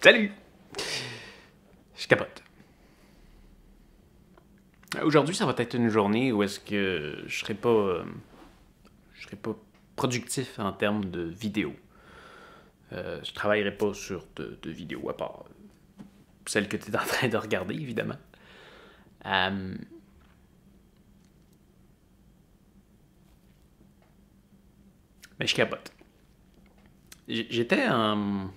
Salut! Je capote. Aujourd'hui, ça va être une journée où est-ce que je serai pas productif en termes de vidéos. Je travaillerai pas sur de vidéos, à part celle que tu es en train de regarder, évidemment. Euh, mais je capote. J'étais en...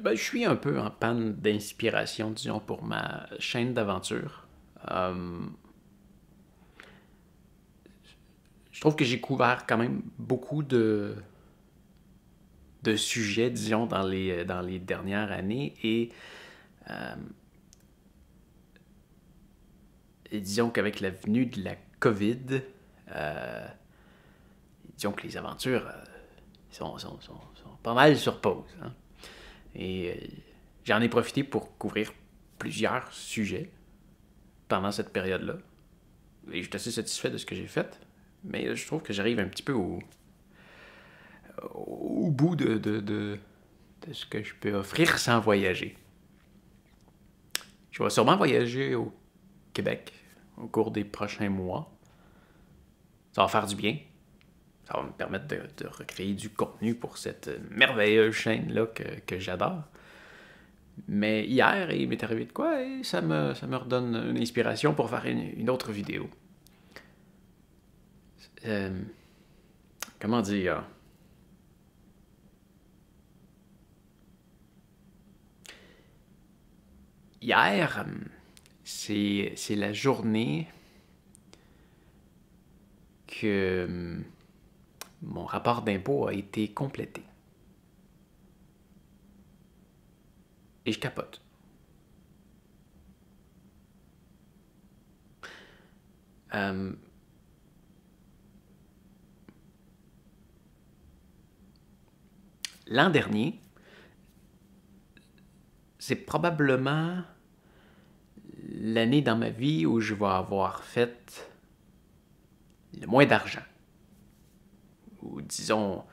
Ben, je suis un peu en panne d'inspiration, disons, pour ma chaîne d'aventure. Euh, je trouve que j'ai couvert quand même beaucoup de sujets, disons, dans les dernières années. Et disons qu'avec la venue de la COVID, euh, disons que les aventures sont pas mal sur pause. Hein. Et j'en ai profité pour couvrir plusieurs sujets pendant cette période-là. Et je suis assez satisfait de ce que j'ai fait. Mais je trouve que j'arrive un petit peu au bout de ce que je peux offrir sans voyager. Je vais sûrement voyager au Québec au cours des prochains mois. Ça va faire du bien. Ça va me permettre de recréer du contenu pour cette merveilleuse chaîne-là que j'adore. Mais hier, il m'est arrivé de quoi et ça me redonne une inspiration pour faire une autre vidéo. Euh, comment dire? Hier, c'est la journée que mon rapport d'impôt a été complété. Et je capote. Euh, L'an dernier, c'est probablement l'année dans ma vie où je vais avoir fait le moins d'argent. Ou disons,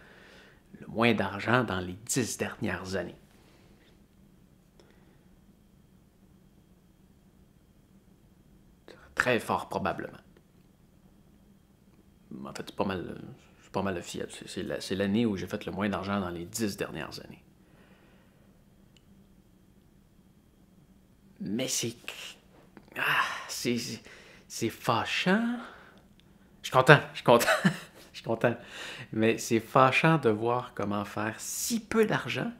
le moins d'argent dans les 10 dernières années. Très fort probablement. En fait, c'est pas mal le fiat. C'est l'année où j'ai fait le moins d'argent dans les 10 dernières années. Mais c'est fâchant. Je suis content, je suis content, je suis content. Mais c'est fâchant de voir comment faire si peu d'argent,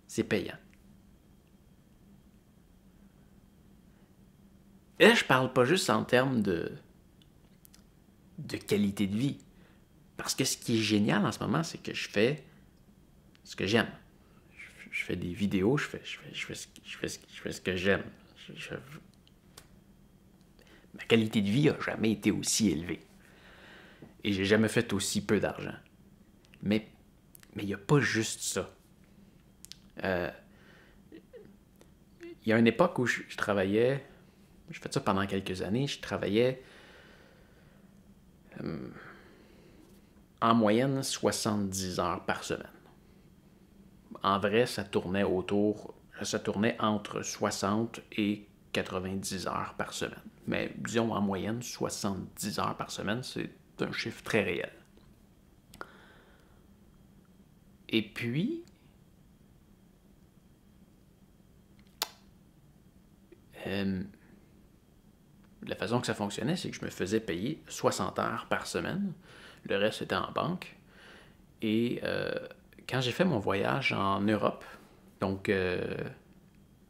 c'est payant. Et là, je parle pas juste en termes de qualité de vie. Parce que ce qui est génial en ce moment, c'est que je fais ce que j'aime. Je fais des vidéos, je fais ce que j'aime. Ma qualité de vie a jamais été aussi élevée. Et j'ai jamais fait aussi peu d'argent. Mais il n'y a pas juste ça. Euh, Il y a une époque où je travaillais, j'ai fait ça pendant quelques années, je travaillais en moyenne 70 heures par semaine. En vrai, ça tournait entre 60 et 90 heures par semaine. Mais disons en moyenne 70 heures par semaine, c'est un chiffre très réel. Et puis, la façon que ça fonctionnait, c'est que je me faisais payer 60 heures par semaine. Le reste était en banque. Et quand j'ai fait mon voyage en Europe, donc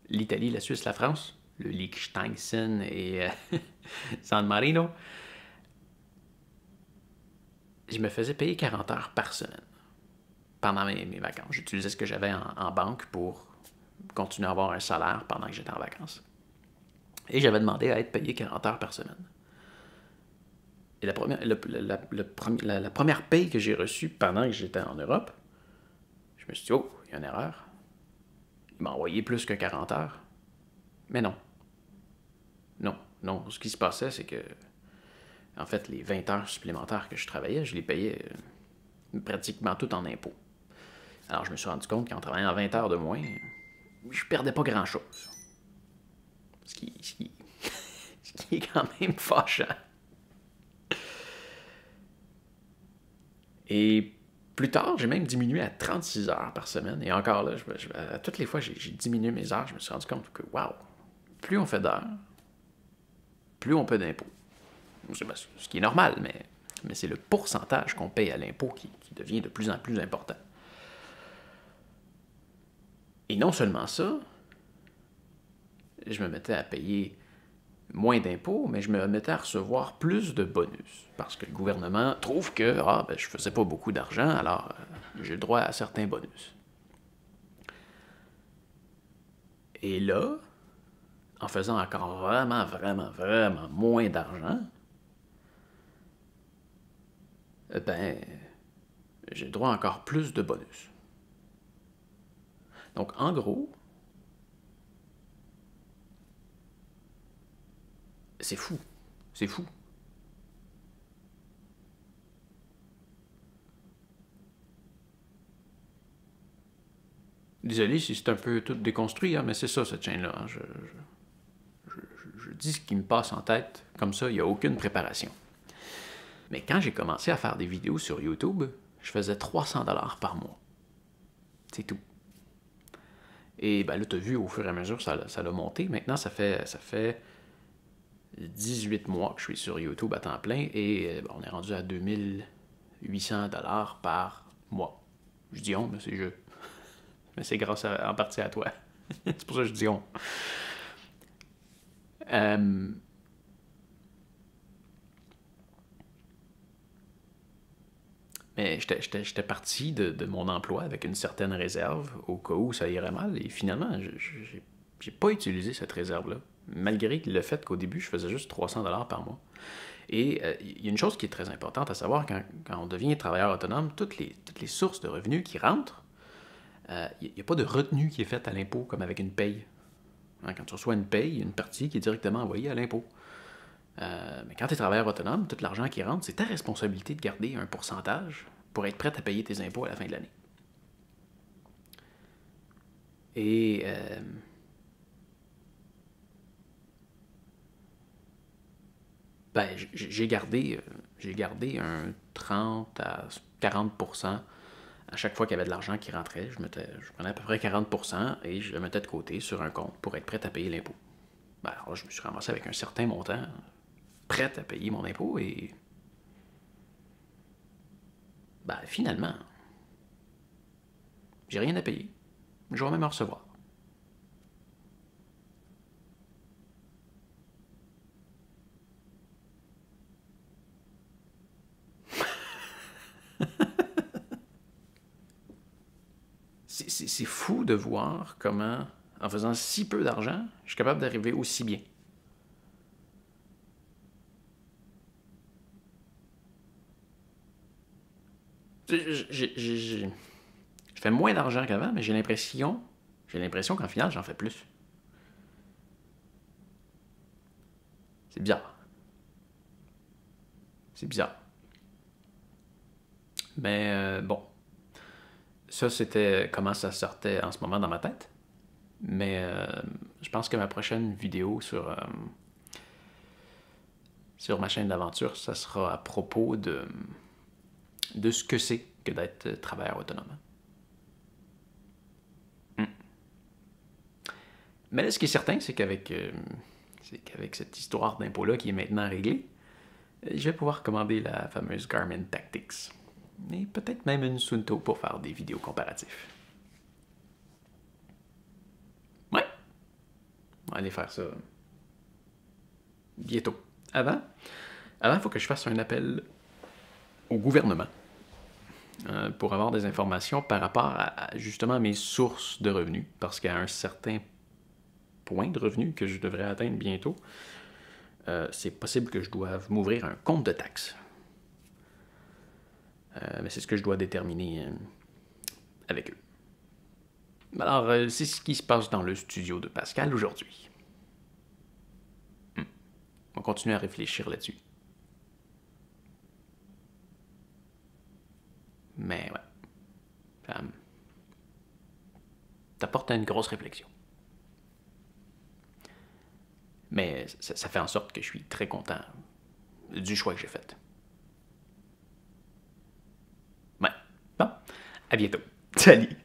l'Italie, la Suisse, la France, le Liechtenstein et San Marino, je me faisais payer 40 heures par semaine pendant mes vacances. J'utilisais ce que j'avais en banque pour continuer à avoir un salaire pendant que j'étais en vacances. Et j'avais demandé à être payé 40 heures par semaine. Et la première paye que j'ai reçue pendant que j'étais en Europe, je me suis dit, oh, il y a une erreur. Il m'a envoyé plus que 40 heures. Mais non. Non. Ce qui se passait, c'est que, en fait, les 20 heures supplémentaires que je travaillais, je les payais pratiquement tout en impôts. Alors, je me suis rendu compte qu'en travaillant 20 heures de moins, je perdais pas grand-chose. Ce qui est quand même fâchant. Et plus tard, j'ai même diminué à 36 heures par semaine. Et encore là, à toutes les fois, j'ai diminué mes heures. Je me suis rendu compte que, waouh, plus on fait d'heures, plus on paie d'impôts. Ce qui est normal, mais c'est le pourcentage qu'on paye à l'impôt qui devient de plus en plus important. Et non seulement ça, je me mettais à payer moins d'impôts, mais je me mettais à recevoir plus de bonus. Parce que le gouvernement trouve que je faisais pas beaucoup d'argent, alors j'ai le droit à certains bonus. Et là, en faisant encore vraiment, vraiment, vraiment moins d'argent, j'ai le droit à encore plus de bonus. Donc, en gros, c'est fou. C'est fou. Désolé si c'est un peu tout déconstruit, mais c'est ça, cette chaîne-là. Hein. Je dis ce qui me passe en tête, comme ça, il n'y a aucune préparation. Mais quand j'ai commencé à faire des vidéos sur YouTube, je faisais 300$ par mois. C'est tout. Et là, tu as vu, au fur et à mesure, ça l'a monté. Maintenant, ça fait 18 mois que je suis sur YouTube à temps plein et on est rendu à 2800$ par mois. Je dis on, mais c'est je. Mais c'est grâce en partie à toi. C'est pour ça que je dis on. Mais j'étais parti de mon emploi avec une certaine réserve au cas où ça irait mal. Et finalement, j'ai pas utilisé cette réserve-là. Malgré le fait qu'au début, je faisais juste 300$ par mois. Et il y a une chose qui est très importante à savoir, quand on devient travailleur autonome, toutes les sources de revenus qui rentrent, il n'y a pas de retenue qui est faite à l'impôt comme avec une paye. Hein, quand tu reçois une paye, il y a une partie qui est directement envoyée à l'impôt. Mais quand tu es travailleur autonome, tout l'argent qui rentre, c'est ta responsabilité de garder un pourcentage pour être prêt à payer tes impôts à la fin de l'année. Et j'ai gardé un 30 à 40% à chaque fois qu'il y avait de l'argent qui rentrait. Je prenais à peu près 40% et je le mettais de côté sur un compte pour être prêt à payer l'impôt. Alors là, je me suis ramassé avec un certain montant prêt à payer mon impôt et finalement, j'ai rien à payer. Je vais même en recevoir. C'est fou de voir comment, en faisant si peu d'argent, je suis capable d'arriver aussi bien. Je fais moins d'argent qu'avant, mais j'ai l'impression qu'en final, j'en fais plus. C'est bizarre. C'est bizarre. Mais bon, ça, c'était comment ça sortait en ce moment dans ma tête. Mais je pense que ma prochaine vidéo sur ma chaîne d'aventure, ça sera à propos de ce que c'est que d'être travailleur autonome. Mais là, ce qui est certain, c'est qu'avec cette histoire d'impôt-là qui est maintenant réglée, je vais pouvoir commander la fameuse Garmin Tactics. Et peut-être même une Suunto pour faire des vidéos comparatifs. Ouais, on va aller faire ça bientôt. Avant, il faut que je fasse un appel au gouvernement pour avoir des informations par rapport à justement mes sources de revenus. Parce qu'à un certain point de revenus que je devrais atteindre bientôt, c'est possible que je doive m'ouvrir un compte de taxes. Mais c'est ce que je dois déterminer avec eux. Alors, c'est ce qui se passe dans le studio de Pascal aujourd'hui. On va continuer à réfléchir là-dessus. Mais ouais. t'apporte une grosse réflexion. Mais ça fait en sorte que je suis très content du choix que j'ai fait. Ouais. Bon, à bientôt. Salut!